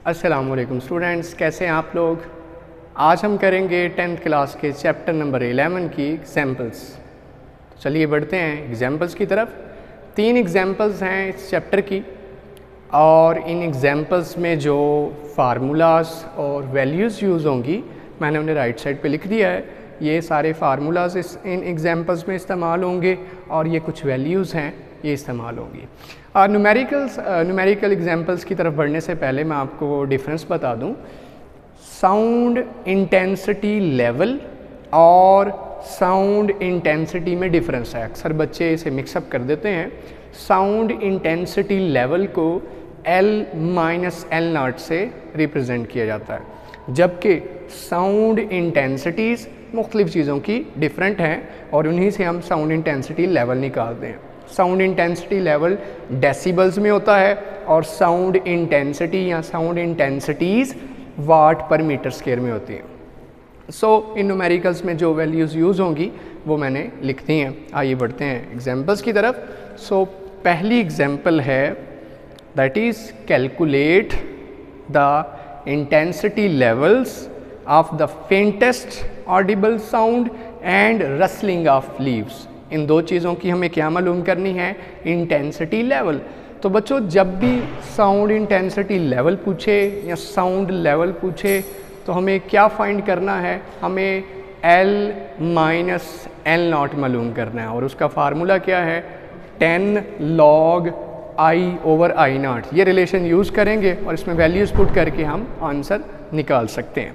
अस्सलाम वालेकुम स्टूडेंट्स, कैसे हैं आप लोग। आज हम करेंगे 10th क्लास के चैप्टर नंबर 11 की एग्जाम्पल्स। तो चलिए बढ़ते हैं एग्जाम्पल्स की तरफ। 3 एग्जाम्पल्स हैं इस चैप्टर की और इन एग्जाम्पल्स में जो फार्मूलाज और वैल्यूज़ यूज़ होंगी मैंने उन्हें राइट साइड पे लिख दिया है। ये सारे फार्मूलाज इन एग्जाम्पल्स में इस्तेमाल होंगे और ये कुछ वैल्यूज़ हैं ये इस्तेमाल होंगी। न्यूमेरिकल एग्जाम्पल्स की तरफ बढ़ने से पहले मैं आपको डिफरेंस बता दूं। साउंड इंटेंसिटी लेवल और साउंड इंटेंसिटी में डिफरेंस है। अक्सर बच्चे इसे मिक्सअप कर देते हैं। साउंड इंटेंसिटी लेवल को L-L0 से रिप्रेजेंट किया जाता है, जबकि साउंड इंटेंसिटीज़ मुख्तलिफ़ चीज़ों की डिफरेंट हैं और उन्हीं से हम साउंड इंटेंसिटी लेवल निकालते हैं। साउंड इंटेंसिटी लेवल डेसिबल्स में होता है और साउंड इंटेंसिटी या साउंड इंटेंसिटीज़ वाट पर मीटर स्क्वायर में होती हैं। इन न्यूमेरिकल्स में जो वैल्यूज़ यूज़ होंगी वो मैंने लिख दी हैं। आइए बढ़ते हैं एग्जांपल्स की तरफ। पहली एग्जांपल है that is calculate the intensity levels of the faintest audible sound and rustling of leaves. इन दो चीज़ों की हमें क्या मालूम करनी है? Intensity level. तो बच्चों, जब भी साउंड इंटेंसिटी लेवल पूछे या साउंड लेवल पूछे तो हमें क्या फाइंड करना है? हमें L-L0 मालूम करना है और उसका फार्मूला क्या है? 10 log I/I0। ये रिलेशन यूज़ करेंगे और इसमें वैल्यूज़ पुट करके हम आंसर निकाल सकते हैं।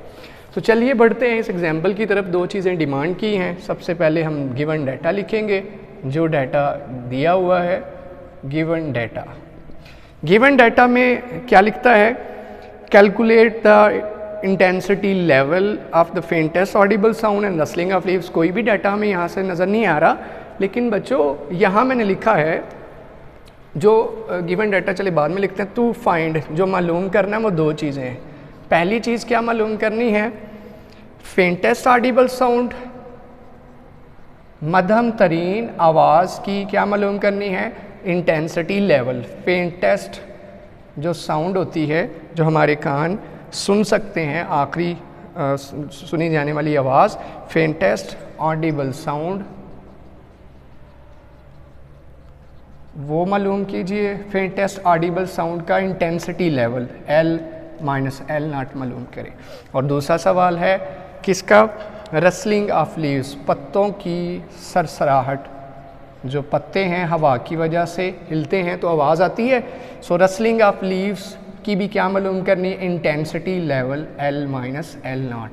तो चलिए बढ़ते हैं इस एग्जाम्पल की तरफ। 2 चीज़ें डिमांड की हैं। सबसे पहले हम गिवन डाटा लिखेंगे। जो डाटा दिया हुआ है गिवन डाटा में क्या लिखता है? Calculate the intensity level of the faintest audible sound and rustling of leaves. कोई भी डाटा हमें यहाँ से नज़र नहीं आ रहा, लेकिन बच्चों यहाँ मैंने लिखा है जो गिवन डाटा, चले बाद में लिखते हैं। टू फाइंड, जो मालूम करना है वो 2 चीज़ें हैं। पहली चीज़ क्या मालूम करनी है? फेंटेस्ट ऑडिबल साउंड, मध्यम तरीन आवाज़ की क्या मालूम करनी है? Intensity level. फेंटेस्ट जो साउंड होती है, जो हमारे कान सुन सकते हैं, आखिरी सुनी जाने वाली आवाज़, फेंटेस्ट ऑडिबल साउंड, वो मालूम कीजिए। फेंटेस्ट ऑडिबल साउंड का इंटेंसिटी लेवल L-L0 मालूम करें। और दूसरा सवाल है किसका? रसलिंग ऑफ लीव्स, पत्तों की सरसराहट। जो पत्ते हैं हवा की वजह से हिलते हैं तो आवाज़ आती है। रसलिंग ऑफ लीव्स की भी क्या मालूम करनी? Intensity level L-L0।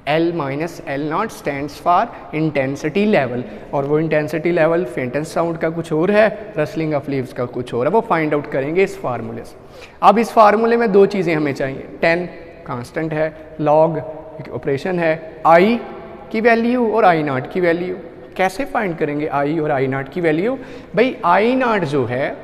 L-L0 stands for intensity level, और वो इंटेंसिटी लेवल फेंटेस्ट साउंड का कुछ और है, रसलिंग ऑफ लीव्स का कुछ और है। वो फाइंड आउट करेंगे इस फार्मूले से। अब इस फार्मूले में 2 चीज़ें हमें चाहिए। 10 कांस्टेंट है, log ऑपरेशन है, I की वैल्यू और I0 की वैल्यू। कैसे फाइंड करेंगे I और I0 की वैल्यू? भाई I0 जो है,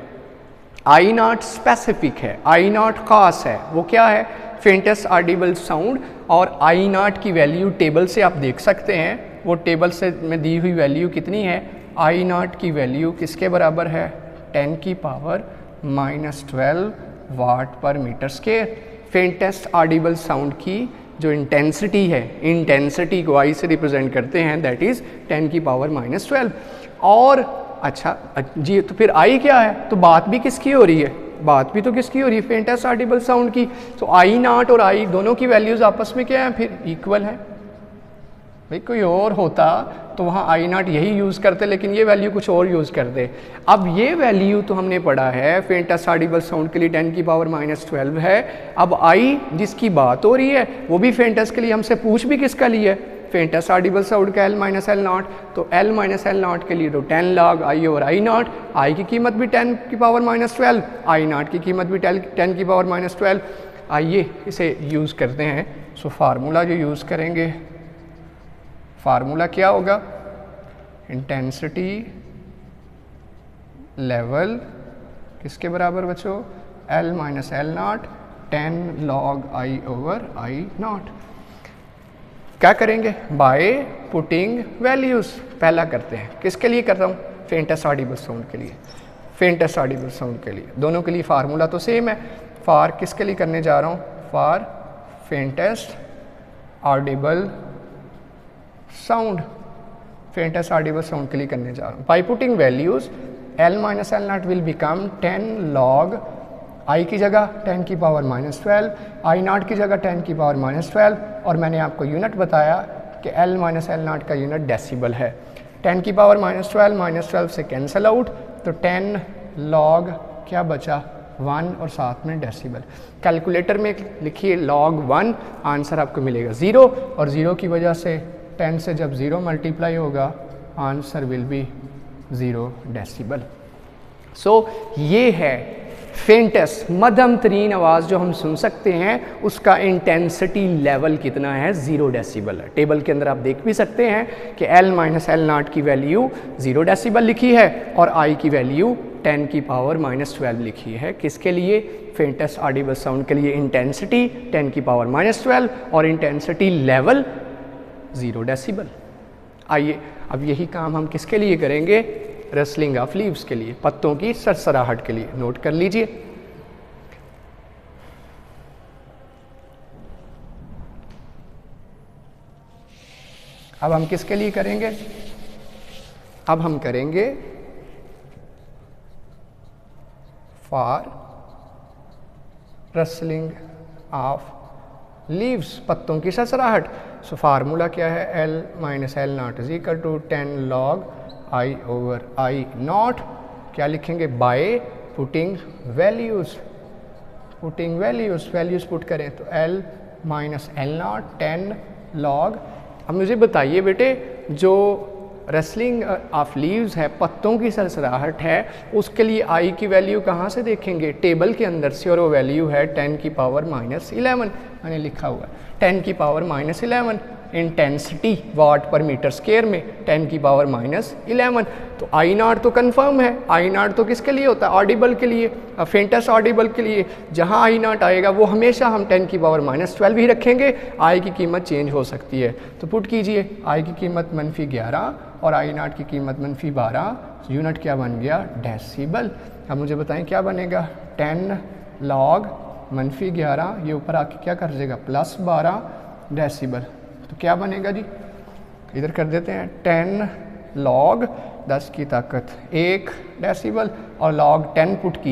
I0 स्पेसिफिक है, I0 खास है। वो क्या है? Faintest audible sound. और I0 की वैल्यू टेबल से आप देख सकते हैं। वो टेबल से में दी हुई वैल्यू कितनी है? I0 की वैल्यू किसके बराबर है? 10 की पावर -12 वाट पर metre square. Faintest audible sound की जो इंटेंसिटी है, इंटेंसिटी को I से रिप्रेजेंट करते हैं, दैट इज़ 10 की पावर -12। और अच्छा जी, तो फिर I क्या है? तो बात भी किसकी हो रही है? बात भी तो किसकी हो रही है? फेंटेस्ट ऑडिबल साउंड की। तो I0 और I दोनों की वैल्यूज़ आपस में क्या है? फिर इक्वल है। भाई कोई और होता तो वहाँ I0 यही यूज़ करते, लेकिन ये वैल्यू कुछ और यूज़ कर दे। अब ये वैल्यू तो हमने पढ़ा है फेंटेस्ट ऑडिबल साउंड के लिए 10 की पावर -12 है। अब I जिसकी बात हो रही है वो भी फेंटेस्ट के लिए, हमसे पूछ भी किसका लिए है? फेंटेस्ट ऑडिबल साउंड का L-L0। तो L-L0 के लिए तो 10 log I और I0। I की कीमत भी 10 की पावर -12, I0 की कीमत भी 10 की पावर -12। आइए इसे यूज़ करते हैं। फार्मूला जो यूज़ करेंगे, फार्मूला क्या होगा? इंटेंसिटी लेवल किसके बराबर बच्चों? L-L0 10 log I/I0। क्या करेंगे? By putting values. पहला करते हैं, किसके लिए कर रहा हूँ? फेंटेस्ट ऑडिबल साउंड के लिए। फेंटेस्ट ऑडिबल साउंड के लिए दोनों के लिए फार्मूला तो सेम है। फार किसके लिए करने जा रहा हूँ? For faintest audible sound, faintest audible sound के लिए करने जा रहा हूँ. By putting values L minus L not will become 10 log I की जगह 10 की पावर -12, I नॉट की जगह 10 की पावर -12, और मैंने आपको यूनिट बताया कि L माइनस एल नॉट का यूनिट डेसिबल है. 10 की पावर -12 से कैंसिल आउट, तो 10 log क्या बचा 1 और साथ में डेसिबल. कैलकुलेटर में लिखिए log 1, आंसर आपको मिलेगा 0, और 0 की वजह से 10 से जब 0 मल्टीप्लाई होगा आंसर विल बी 0 डेसिबल. सो ये है फेंटेस्ट मध्यम तरीन आवाज़ जो हम सुन सकते हैं, उसका इंटेंसिटी लेवल कितना है 0 डेसिबल है. टेबल के अंदर आप देख भी सकते हैं कि L माइनस एल नॉट की वैल्यू 0 डेसिबल लिखी है और I की वैल्यू 10 की पावर -12 लिखी है. किसके लिए? फेंटेस्ट ऑडिबल साउंड के लिए इंटेंसिटी 10 की पावर -12 और इंटेंसिटी लेवल 0 डेसिबल. आइए अब यही काम हम किसके लिए करेंगे? रसलिंग ऑफ लीव्स के लिए, पत्तों की सरसराहट के लिए. नोट कर लीजिए. अब हम किसके लिए करेंगे? अब हम करेंगे फॉर रसलिंग ऑफ लीव्स, पत्तों की सरसराहट. सो फार्मूला क्या है? L minus L not is equal to 10 log I over I not. क्या लिखेंगे? By putting values, putting values put करें तो L minus L not 10 log. अब मुझे बताइए बेटे, जो रसलिंग ऑफ लीव्स है, पत्तों की सरसराहट है, उसके लिए I की वैल्यू कहाँ से देखेंगे? टेबल के अंदर से, और वो वैल्यू है 10 की पावर -11. मैंने लिखा हुआ है 10 की पावर -11. इंटेंसिटी वाट पर मीटर स्क्वायर में 10 की पावर -11. तो I नॉट तो कंफर्म है. I नॉट तो किसके लिए होता है? ऑडिबल के लिए, फेंटेस्ट ऑडिबल के लिए. जहाँ I नॉट आएगा वो हमेशा हम 10 की पावर -12 ही रखेंगे. I की कीमत चेंज हो सकती है, तो पुट कीजिए. I की कीमत -11 और I नॉट की कीमत -12. यूनिट क्या बन गया? डेसिबल. अब मुझे बताएं क्या बनेगा? 10 log -11, ये ऊपर आके क्या कर देगा? +12 डेसिबल. तो क्या बनेगा जी? इधर कर देते हैं 10 log 10 की ताकत 1 डेसिबल और log 10 पुट की